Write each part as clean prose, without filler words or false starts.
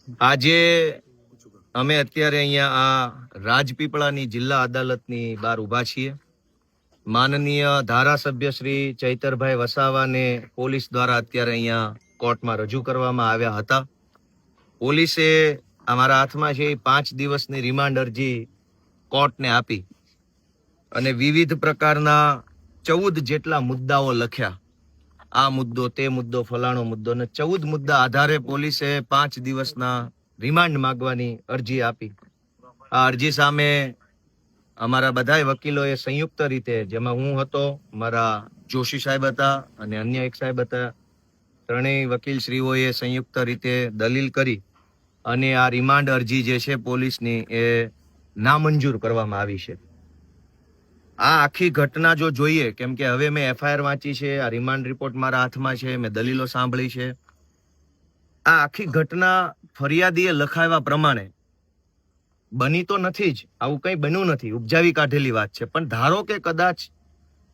આજે અમે અત્યારે અહીંયા આ રાજપીપળાની જિલ્લા અદાલતની બહાર ઊભા છીએ. માનનીય ધારાસભ્ય શ્રી ચૈતરભાઈ વસાવાને પોલીસ દ્વારા અત્યારે અહીંયા કોર્ટમાં રજૂ કરવામાં આવ્યા હતા. પોલીસે અમારા હાથમાં છે 5 દિવસની રિમાન્ડ અરજી કોર્ટને આપી અને વિવિધ પ્રકારના 14 જેટલા મુદ્દાઓ લખ્યા. આ મુદ્દો, તે મુદ્દો, ફલાણો મુદ્દો, ને 14 મુદ્દા આધારે પોલીસે 5 દિવસના રિમાન્ડ માંગવાની અરજી આપી. આ અરજી સામે અમારા બધા વકીલોએ સંયુક્ત રીતે, જેમાં હું હતો, મારા જોશી સાહેબ હતા અને અન્ય એક સાહેબ હતા, ત્રણેય વકીલશ્રીઓએ સંયુક્ત રીતે દલીલ કરી અને આ રિમાન્ડ અરજી જે છે પોલીસની એ નામંજૂર કરવામાં આવી છે. આ આખી ઘટના જો જોઈએ, કેમ કે હવે મેં એફઆઈઆર વાંચી છે, આ રિમાન્ડ રિપોર્ટ મારા હાથમાં છે, મેં દલીલો સાંભળી છે. આ આખી ઘટના ફરિયાદીએ લખાવ્યા પ્રમાણે બની તો નથી જ, આવું કંઈ બન્યું નથી, ઉપજાવી કાઢેલી વાત છે. પણ ધારો કે કદાચ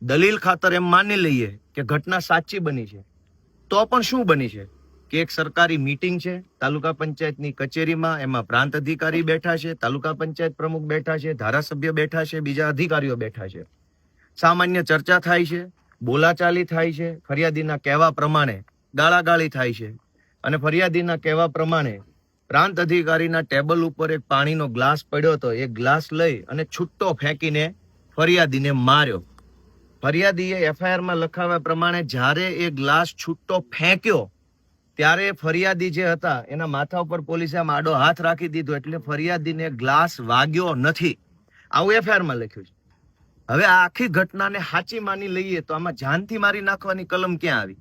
દલીલ ખાતર એમ માની લઈએ કે ઘટના સાચી બની છે, તો પણ શું બની છે કે એક સરકારી મીટિંગ છે તાલુકા પંચાયતની કચેરીમાં, એમાં પ્રાંત અધિકારી બેઠા છે, તાલુકા પંચાયત પ્રમુખ બેઠા છે, ધારાસભ્ય બેઠા છે, બીજા અધિકારીઓ બેઠા છે. સામાન્ય ચર્ચા થાય છે, બોલાચાલી થાય છે, ફરિયાદીના કહેવા પ્રમાણે ગાળાગાળી થાય છે અને ફરિયાદીના કહેવા પ્રમાણે પ્રાંત અધિકારીના ટેબલ ઉપર એક પાણીનો ગ્લાસ પડ્યો હતો, એ ગ્લાસ લઈ અને છૂટ્ટો ફેંકીને ફરિયાદીને માર્યો. ફરિયાદીએ એફઆઈઆરમાં લખાવ્યા પ્રમાણે જ્યારે એ ગ્લાસ છૂટ્ટો ફેંક્યો ત્યારે ફરિયાદી જે હતા એના માથા ઉપર પોલીસે આમ આડો હાથ રાખી દીધો, એટલે ફરિયાદીને ગ્લાસ વાગ્યો નથી, આવું એફઆઈઆરમાં લખ્યું છે. હવે આ આખી ઘટનાને સાચી માની લઈએ તો આમાં જાનથી મારી નાખવાની કલમ ક્યાં આવી?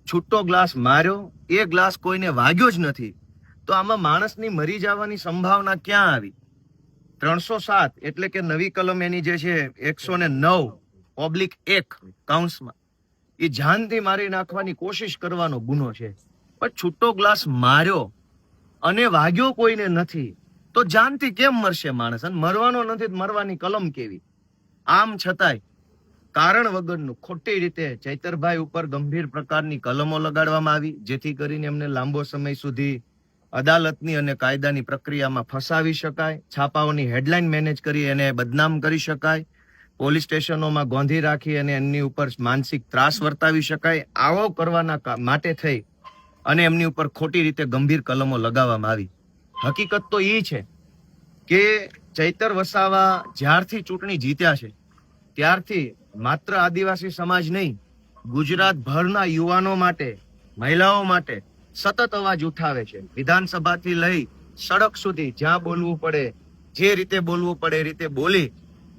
છૂટ્ટો ગ્લાસ માર્યો, એ ગ્લાસ કોઈને વાગ્યો જ નથી, તો આમાં માણસની મરી જવાની સંભાવના ક્યાં આવી? 307 એટલે કે નવી કલમ એની જે છે 109/1 કાઉન્સમાં, એ જાનથી મારી નાખવાની કોશિશ કરવાનો ગુનો છે. પણ છૂટો ગ્લાસ માર્યો અને વાગ્યો કોઈને નથી, તો જાનથી કેમ મરશે માણસ? અને મરવાનો નથી, મરવાની કલમ કેવી? આમ છતાંય કારણ વગરનું ખોટી રીતે ચૈતરભાઈ ઉપર ગંભીર પ્રકારની કલમો લગાડવામાં આવી, જેથી કરીને એમને લાંબો સમય સુધી અદાલતની અને કાયદાની પ્રક્રિયામાં ફસાવી શકાય, છાપાઓની હેડલાઇન મેનેજ કરી એને બદનામ કરી શકાય, પોલીસ સ્ટેશનોમાં ગોંધી રાખી અને એમની ઉપર માનસિક ત્રાસ વર્તાવી શકાય. આવો કરવાના માટે થઈ અને એમની ઉપર ખોટી રીતે ગંભીર કલમો લગાવવામાં આવી. હકીકત તો એ છે કે ચૈતર વસાવા જ્યારથી ચૂંટણી જીત્યા છે ત્યારથી માત્ર આદિવાસી સમાજ નહીં, ગુજરાતભરના યુવાનો માટે, મહિલાઓ માટે સતત અવાજ ઉઠાવે છે. વિધાનસભાથી લઈ સડક સુધી જ્યાં બોલવું પડે, જે રીતે બોલવું પડે એ રીતે બોલી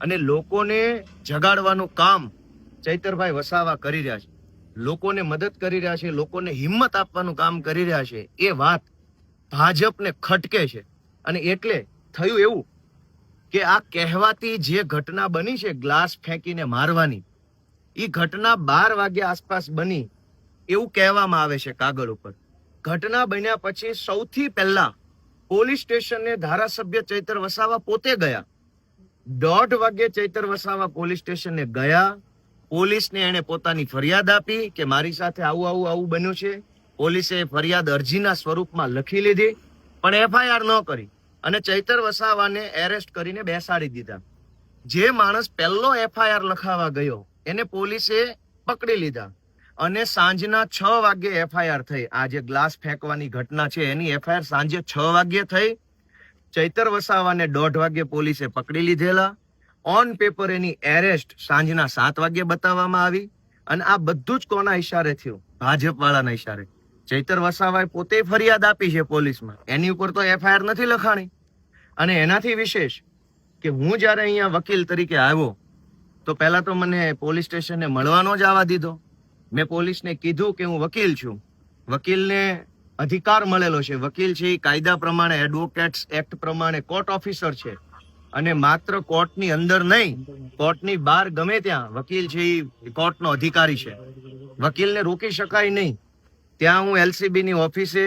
અને લોકોને જગાડવાનું કામ ચૈતરભાઈ વસાવા કરી રહ્યા છે, લોકોને મદદ કરી રહ્યા છે, લોકોને હિંમત આપવાનું કામ કરી રહ્યા છે. એ વાત ભાજપને ખટકે છે અને એટલે થયું એવું કે આ કહેવાતી જે ઘટના બની છે ગ્લાસ ફેંકીને મારવાની, એ ઘટના 12 વાગ્યા આસપાસ બની એવું કહેવામાં આવે છે કાગળ ઉપર. ઘટના બન્યા પછી સૌથી પહેલા પોલીસ સ્ટેશને ધારાસભ્ય ચૈતર વસાવા પોતે ગયા. 1:30 વાગે ચૈતર વસાવા પોલીસ સ્ટેશને ગયા. પોલીસને એને પોતાની ફરિયાદ આપી કે મારી સાથે આવું બન્યું છે. પોલીસે ફરિયાદ અરજીના સ્વરૂપમાં લખી લીધી, પણ એફઆઈઆર ન કરી અને ચૈતર વસાવાને એરેસ્ટ કરીને બેસાડી દીધા. જે માણસ પહેલો એફઆઈઆર લખાવા ગયો એને પોલીસે પકડી લીધા અને સાંજના 6 વાગ્યે એફઆઈઆર થઈ. આ જે ગ્લાસ ફેંકવાની ઘટના છે એની એફઆઈઆર સાંજે 6 વાગ્યે થઈ. ચૈતર વસાવાને 1:30 વાગ્યે પોલીસે પકડી લીધેલા. ઓન પેપર એની એરેસ્ટ સાંજના 7 વાગ્યે બતાવવામાં આવી. અને આ બધું જ કોના ઈશારે થયું? ભાજપ વાળાના ઈશારે. ચૈતર વસાવાએ પોતે ફરિયાદ આપી છે પોલીસમાં, એની ઉપર તો એફઆઈઆર નથી લખાણી. અને એનાથી વિશેષ કે હું જયારે અહીંયા વકીલ તરીકે આવ્યો તો પહેલા તો મને પોલીસ સ્ટેશને મળવાનો જ આવવા દીધો. મેં પોલીસને કીધું કે હું વકીલ છું, વકીલને અધિકાર મળેલો છે, વકીલ છે એ કાયદા પ્રમાણે, એડવોકેટ્સ એક્ટ પ્રમાણે કોર્ટ ઓફિસર છે અને માત્ર કોર્ટની અંદર નહીં, કોર્ટની બહાર ગમે ત્યાં વકીલ છે એ કોર્ટનો અધિકારી છે. વકીલને રોકી શકાય નહીં. ત્યાં હું એલસીબીની ઓફિસે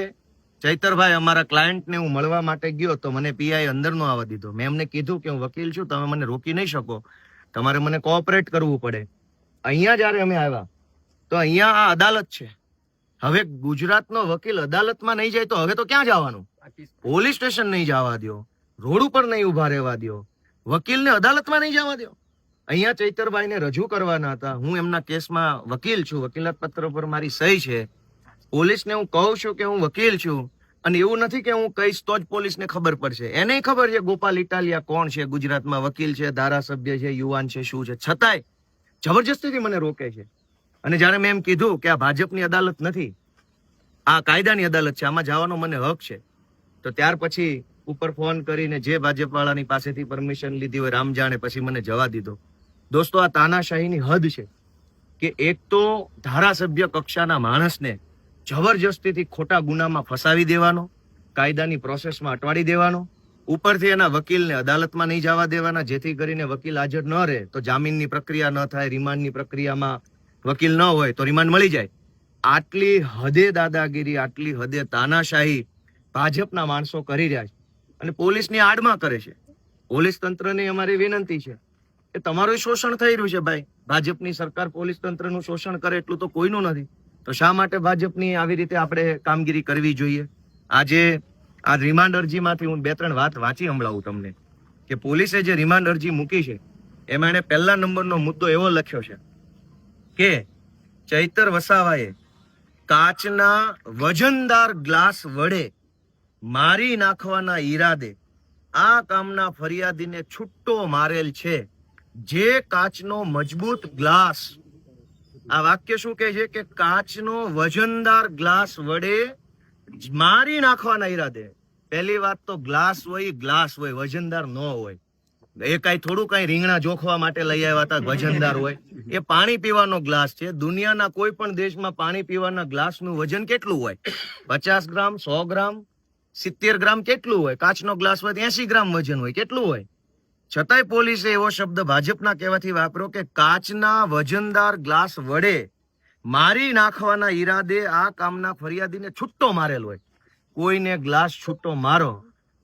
ચૈતરભાઈ અમારા ક્લાયન્ટને હું મળવા માટે ગયો તો મને પીઆઈ અંદર નો આવવા દીધો. મેં એમને કીધું કે હું વકીલ છું, તમે મને રોકી નહીં શકો, તમારે મને કોઓપરેટ કરવું પડે. અહીંયા જયારે અમે આવ્યા તો અહીંયા આ અદાલત છે. હવે ગુજરાતનો વકીલ અદાલતમાં નહીં જાય તો હવે તો ક્યાં જવાનું? પોલીસ સ્ટેશન નહીં જવા દો, રોડ ઉપર નહીં ઉભા રહેવા દો, વકીલને અદાલતમાં નહીં જવા દો. અહીંયા ચૈતરભાઈને રજૂ કરવાના હતા. હું એમના કેસમાં વકીલ છું, વકીલાત પત્ર પર મારી સહી છે. પોલીસને હું કહું છું કે હું વકીલ છું, અને એવું નથી કે હું કહીશ તો જ પોલીસને ખબર પડશે. એને ખબર છે ગોપાલ ઇટાલિયા કોણ છે, ગુજરાતમાં વકીલ છે, ધારાસભ્ય છે, યુવાન છે, શું છે, છતાંય જબરજસ્તીથી મને રોકે છે. અને જયારે મેં એમ કીધું કે આ ભાજપની અદાલત નથી, આ કાયદાની અદાલત છે, આમાં જવાનો મને હક છે, તો ત્યાર પછી ઉપર ફોન કરીને જે ભાજપ વાળાની પાસેથી પરમિશન લીધી હોય રામ જાણે, પછી મને જવા દીધો. દોસ્તો, આ તાનાશાહીની હદ છે કે એક તો ધારાસભ્ય કક્ષાના માણસને જબરજસ્તીથી ખોટા ગુનામાં ફસાવી દેવાનો, કાયદાની પ્રોસેસમાં અટવાડી દેવાનો, ઉપરથી એના વકીલને અદાલતમાં નહીં જવા દેવાના, જેથી કરીને વકીલ હાજર ન રહે તો જામીનની પ્રક્રિયા ન થાય, રિમાન્ડની પ્રક્રિયામાં વકીલ ન હોય તો રિમાન્ડ મળી જાય. આટલી હદે દાદાગીરી, આટલી હદે તાનાશાહી ભાજપના માણસો કરી રહ્યા છે અને પોલીસની આડમાં કરે છે. પોલીસ તંત્રને અમારી વિનંતી છે કે તમારું શોષણ થઈ રહ્યું છે ભાઈ. ભાજપની સરકાર પોલીસ તંત્રનું શોષણ કરે એટલું તો કોઈનું નથી, તો શા માટે ભાજપની આવી રીતે આપણે કામગીરી કરવી જોઈએ? આજે આ રિમાન્ડ અરજીમાંથી હું 2-3 વાત વાંચી સંભળાવું તમને કે પોલીસે જે રિમાન્ડ અરજી મૂકી છે એમાં એને પહેલા નંબરનો મુદ્દો એવો લખ્યો છે કે ચૈતર વસાવાએ કાચના વજનદાર ગ્લાસ વડે મારી નાખવાના ઈરાદે આ કામના ફરિયાદીને છૂટ્ટો મારેલ છે. જે કાચનો મજબૂત ગ્લાસ, આ વાક્ય શું કહે છે કે કાચનો વજનદાર ગ્લાસ વડે મારી નાખવાના ઈરાદે. પહેલી વાત તો ગ્લાસ હોય ગ્લાસ હોય, વજનદાર ન હોય. એ કઈ થોડું કઈ રીંગણા જોખવા માટે લઈ આવ્યા હતા વજનદાર હોય? એ પાણી પીવાનો ગ્લાસ છે. દુનિયાના કોઈ પણ દેશમાં પાણી પીવાના ગ્લાસનું વજન કેટલું હોય? 50 ગ્રામ, 100 ગ્રામ, 70 ગ્રામ કેટલું હોય? કાચનો ગ્લાસ હોય 80 ગ્રામ વજન હોય, કેટલું હોય? છતાંય પોલીસે એવો શબ્દ ભાજપના કહેવાથી વાપર્યો કે કાચના વજનદાર ગ્લાસ વડે મારી નાખવાના ઈરાદે આ કામના ફરિયાદીને છૂટ્ટો મારેલ હોય. કોઈને ગ્લાસ છૂટ્ટો મારો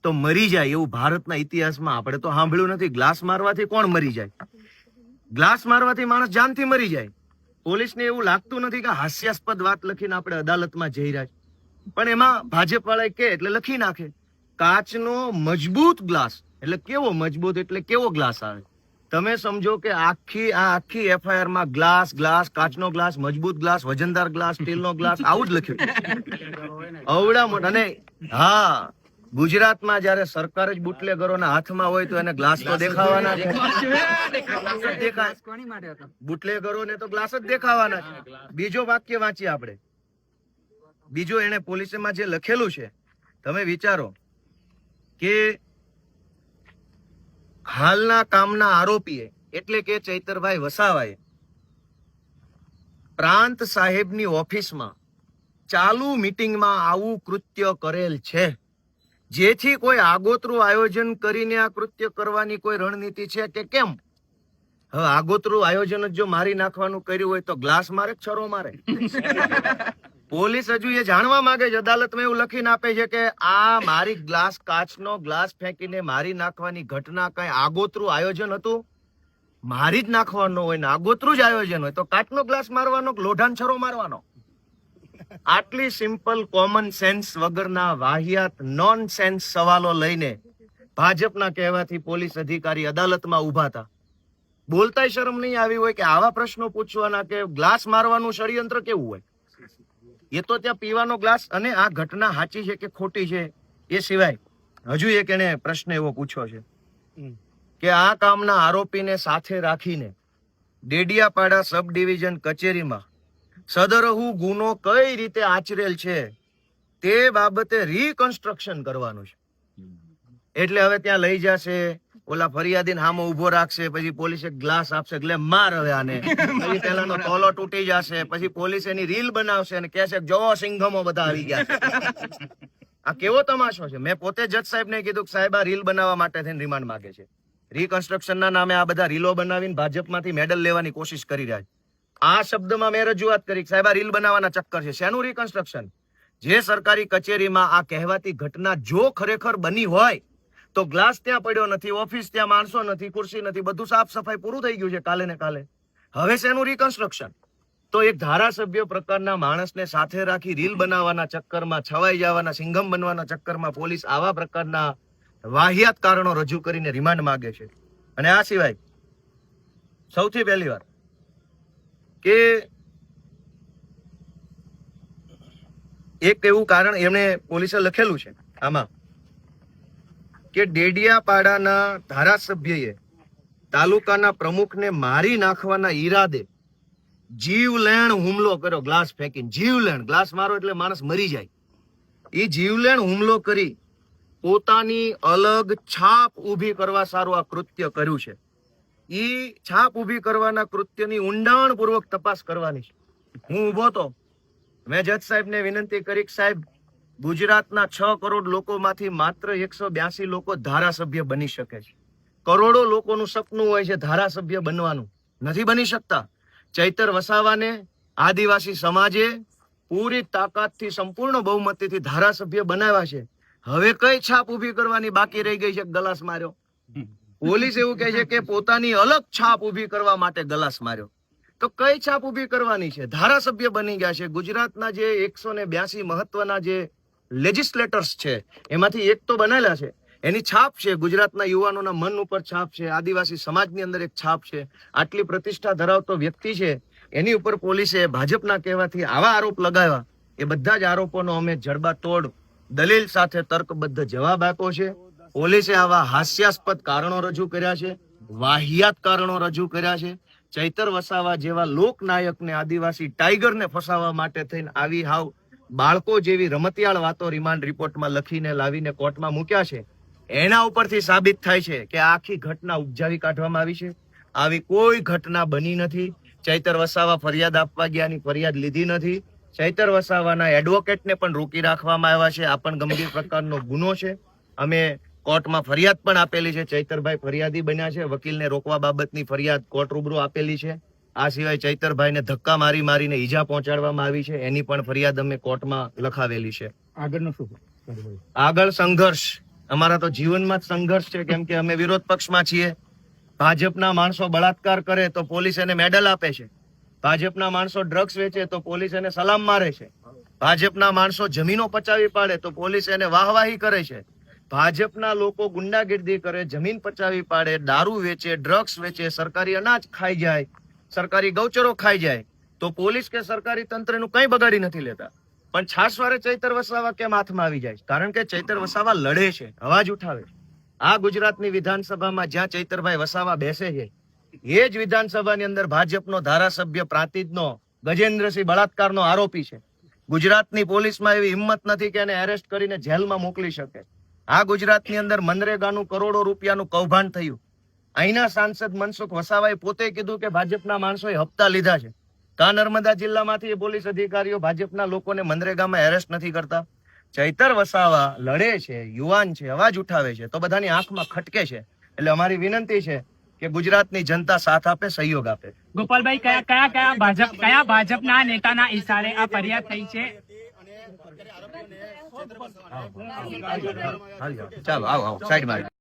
તો મરી જાય એવું ભારતના ઇતિહાસમાં આપણે તો સાંભળ્યું નથી. ગ્લાસ મારવાથી કોણ મરી જાય? ગ્લાસ મારવાથી માણસ જાનથી મરી જાય. પોલીસને એવું લાગતું નથી કે હાસ્યાસ્પદ વાત લખીને આપણે અદાલતમાં જઈ રહ્યા છે, પણ એમાં ભાજપ વાળા કે એટલે લખી નાખે કાચનો મજબૂત ગ્લાસ. એટલે કેવો મજબૂત, એટલે કેવો ગ્લાસ આવે? તમે સમજો કે આખી એફઆઈઆર માં ગ્લાસ ગ્લાસ, કાચનો ગ્લાસ, મજબૂત ગ્લાસ, વજનદાર ગ્લાસ, સ્ટીલનો ગ્લાસ, આવું જ લખ્યું. અવડા મોટા. અને હા, ગુજરાતમાં જયારે સરકાર જ બુટલેગરોના હાથમાં હોય તો એને ગ્લાસ તો દેખાવાના છે. બુટલેગરોને તો ગ્લાસ જ દેખાવાના છે. બીજો વાક્ય વાંચીએ આપણે. બીજો એને પોલીસમાં જે લખેલું છે તમે વિચારો કે હાલના કામના આરોપીએ એટલે કે ચૈતરભાઈ વસાવાએ પ્રાંત સાહેબની ઓફિસમાં ચાલુ મીટિંગમાં આવું કૃત્ય કરેલ છે. જેથી કોઈ આગોતરું આયોજન કરીને આ કૃત્ય કરવાની કોઈ રણનીતિ છે કે કેમ? હવે આગોતરું આયોજન જ જો મારી નાખવાનું કર્યું હોય તો ગ્લાસ મારે, છરો મારે? પોલીસ હજુ એ જાણવા માંગે છે, અદાલતમાં એવું લખીને આપે છે કે આ મારી ગ્લાસ, કાચનો ગ્લાસ ફેંકીને મારી નાખવાની ઘટના કઈ આગોતરું આયોજન હતું? મારી જ નાખવાનો હોય ને આગોતરું જ આયોજન હોય તો કાચનો ગ્લાસ મારવાનો, લોઢાન છરો મારવાનો? આટલી સિમ્પલ કોમન સેન્સ વગરના વાહિયાત નોન સેન્સ સવાલો લઈને ભાજપના કહેવાથી પોલીસ અધિકારી અદાલતમાં ઉભા હતા. બોલતાય શરમ નહીં આવી હોય કે આવા પ્રશ્નો પૂછવાના કે ગ્લાસ મારવાનું ષડયંત્ર કેવું હોય? એ તો ત્યાં પીવાનો ગ્લાસ. અને આ ઘટના સાચી છે કે ખોટી છે એ સિવાય હજુ એક એને પ્રશ્ન એવો પૂછ્યો છે કે આ કામના આરોપીને સાથે રાખીને ડેડિયાપાડા સબ ડિવિઝન કચેરીમાં સદરહુ ગુનો કઈ રીતે આચરેલ છે તે બાબતે રીકન્સ્ટ્રક્શન કરવાનું છે. એટલે હવે ત્યાં લઈ જશે, ઓલા ફરિયાદીને સામે ઉભો રાખશે, પછી પોલીસે ગ્લાસ આપશે, એટલે માર હવે આને, પછી પેલાનો તોલો તૂટી જશે, પછી પોલીસ એની રીલ બનાવશે અને કહેશે જોવો સિંઘમો બધા આવી ગયા. આ કેવો તમાશો છે? મેં પોતે જજ સાહેબને કીધું કે સાહેબ આ રીલ બનાવવા માટે થઈને રિમાન્ડ માંગે છે. રીકન્સ્ટ્રક્શનના નામે આ બધા રીલો બનાવીને ભાજપમાંથી મેડલ લેવાની કોશિશ કરી રહ્યા છે. આ શબ્દમાં મેં રજૂઆત કરી સાહેબ આ રીલ બનાવવાના ચક્કર છે. શેનું રીકન્સ્ટ્રક્શન? જે સરકારી કચેરીમાં આ કહેવાતી ઘટના જો ખરેખર બની હોય તો ગ્લાસ ત્યાં પડ્યો નથી, ઓફિસ ત્યાં માણસો નથી, ખુરશી નથી, બધું સાફ સફાઈ પૂરું થઈ ગયું છે કાલે ને કાલે. હવે શેનું રીકન્સ્ટ્રક્શન? તો એક ધારાસભ્ય પ્રકારના માણસને સાથે રાખી રીલ બનાવવાના ચક્કરમાં, છવાઈ જવાના સિંઘમ બનવાના ચક્કરમાં પોલીસ આવા પ્રકારના વાહિયાત કારણો રજૂ કરીને રિમાન્ડ માંગે છે. અને આ સિવાય સૌથી પહેલી વાર કે એક એવું કારણ એમણે પોલીસે લખેલું છે આમાં કે ડેડિયાપાડાના ધારાસભ્યએ તાલુકાના પ્રમુખને મારી નાખવાના ઈરાદે જીવલેણ હુમલો કર્યો, ગ્લાસ ફેંકીને. જીવલેણ, ગ્લાસ મારો એટલે માણસ મરી જાય. એ જીવલેણ હુમલો કરી પોતાની અલગ છાપ ઊભી કરવા સારું આ કૃત્ય કર્યું છે. એ છાપ ઊભી કરવાના કૃત્યની ઊંડાણપૂર્વક તપાસ કરવાની છે. હું ઊભો તો મેં જજ સાહેબને વિનંતી કરી, સાહેબ ગુજરાતના 6 કરોડ લોકોમાંથી માત્ર 182 લોકો ધારાસભ્ય બની શકે છે. કરોડો લોકોનું સપનું હોય છે ધારાસભ્ય બનવાનું, નથી બની શકતા. ચૈતર વસાવાને આદિવાસી સમાજે પૂરી તાકાતથી સંપૂર્ણ બહુમતીથી ધારાસભ્ય બનાવ્યા છે. હવે કઈ છાપ ઊભી કરવાની બાકી રહી ગઈ છે? ગલાસ માર્યો. પોલીસ એવું કહે છે કે પોતાની અલગ છાપ ઊભી કરવા માટે ગલાસ માર્યો. તો કઈ છાપ ઊભી કરવાની છે? ધારાસભ્ય બની ગયા છે. ગુજરાતના જે 182 મહત્વના જે લેજિસ્લેટર્સ છે એમાંથી એક તો બનેલા છે, એની છાપ છે. ગુજરાતના યુવાનોના મન ઉપર છાપ છે, આદિવાસી સમાજની અંદર એક છાપ છે. આટલી પ્રતિષ્ઠા ધરાવતો વ્યક્તિ છે, એની ઉપર પોલીસે ભાજપના કહેવાથી આવા આરોપ લગાવ્યા. એ બધા જ આરોપોનો અમે જડબાતોડ દલીલ સાથે તર્કબદ્ધ જવાબ આપ્યો છે. પોલીસે આવા હાસ્યાસ્પદ કારણો રજૂ કર્યા છે, વાહિયાત કારણો રજૂ કર્યા છે. ચૈતર વસાવા જેવા લોકનાયકને, આદિવાસી ટાઈગરને ફસાવવા માટે થઈને આવી હાવ બાળકો જેવી રમતિયાળ વાતો રિમાન્ડ રિપોર્ટમાં લખીને લાવીને કોર્ટમાં મૂક્યા છે. એના ઉપરથી સાબિત થાય છે કે આખી ઘટના ઉપજાવી કાઢવામાં આવી છે. આવી કોઈ ઘટના બની નથી. ચૈતર વસાવા ફરિયાદ આપવા ગયાની ફરિયાદ લીધી નથી. ચૈતર વસાવાના એડવોકેટને પણ રોકી રાખવામાં આવ્યા છે. આ પણ ગંભીર પ્રકારનો ગુનો છે. અમે કોર્ટમાં ફરિયાદ પણ આપેલી છે. ચૈતરભાઈ ફરિયાદી બન્યા છે. વકીલને રોકવા બાબતની ફરિયાદ કોર્ટ રૂબરૂ આપેલી છે. આ સિવાય ચૈતરભાઈને ધક્કા મારીને ઈજા પહોંચાડવામાં આવી છે, એની પણ ફરિયાદ અમે કોર્ટમાં લખાવેલી છે. આગળનો શું? આગળ સંઘર્ષ, અમારા તો જીવનમાં જ સંઘર્ષ છે, કેમ કે અમે વિરોધ પક્ષમાં છીએ. ભાજપના માણસો બળાત્કાર કરે તો પોલીસ એને મેડલ આપે છે. ભાજપના માણસો ડ્રગ્સ વેચે તો પોલીસ એને સલામ મારે છે. ભાજપના માણસો જમીનો પચાવી પાડે તો પોલીસ એને વાહવાહી કરે છે. ભાજપના લોકો ગુંડાગીર્દી કરે, જમીન પચાવી પાડે, દારૂ વેચે, ડ્રગ્સ વેચે, સરકારી અનાજ ખાઈ જાય, સરકારી ગૌચરો ખાઈ જાય તો પોલીસ કે સરકારી તંત્રનું કંઈ બગાડી નથી લેતા. પણ છાસવારે ચૈતર વસાવા કેમ હાથમાં આવી જાય? કારણ કે ચૈતર વસાવા લડે છે, અવાજ ઉઠાવે છે. આ ગુજરાતની વિધાનસભામાં જ્યાં ચૈતરભાઈ વસાવા બેસે છે, એ જ વિધાનસભાની અંદર ભાજપનો ધારાસભ્ય પ્રાંતિજનો ગજેન્દ્રસિંહ બળાત્કારનો આરોપી છે. ગુજરાતની પોલીસમાં એવી હિંમત નથી કે એને એરેસ્ટ કરીને જેલમાં મોકલી શકે. આ ગુજરાતની અંદર મનરેગાનું કરોડો રૂપિયાનું કૌભાંડ થયું. અહીંના સાંસદ મનસુખ વસાવાએ પોતે કીધું કે ભાજપના માણસોએ હપ્તા લીધા છે. કા નર્મદા જિલ્લામાંથી પોલીસ અધિકારીઓ ભાજપના લોકોને મનરેગામાં એરેસ્ટ નથી કરતા. ચૈતર વસાવા લડે છે, યુવાન છે, અવાજ ઉઠાવે છે તો બધાની આંખમાં ખટકે છે. એટલે અમારી વિનંતી છે કે ગુજરાતની જનતા સાથ આપે, સહયોગ આપે. ગોપાલભાઈ, કયા ભાજપના નેતાના ઈશારે આ ફરિયાદ થઈ છે? ચાલો આવો સાઈડ માં.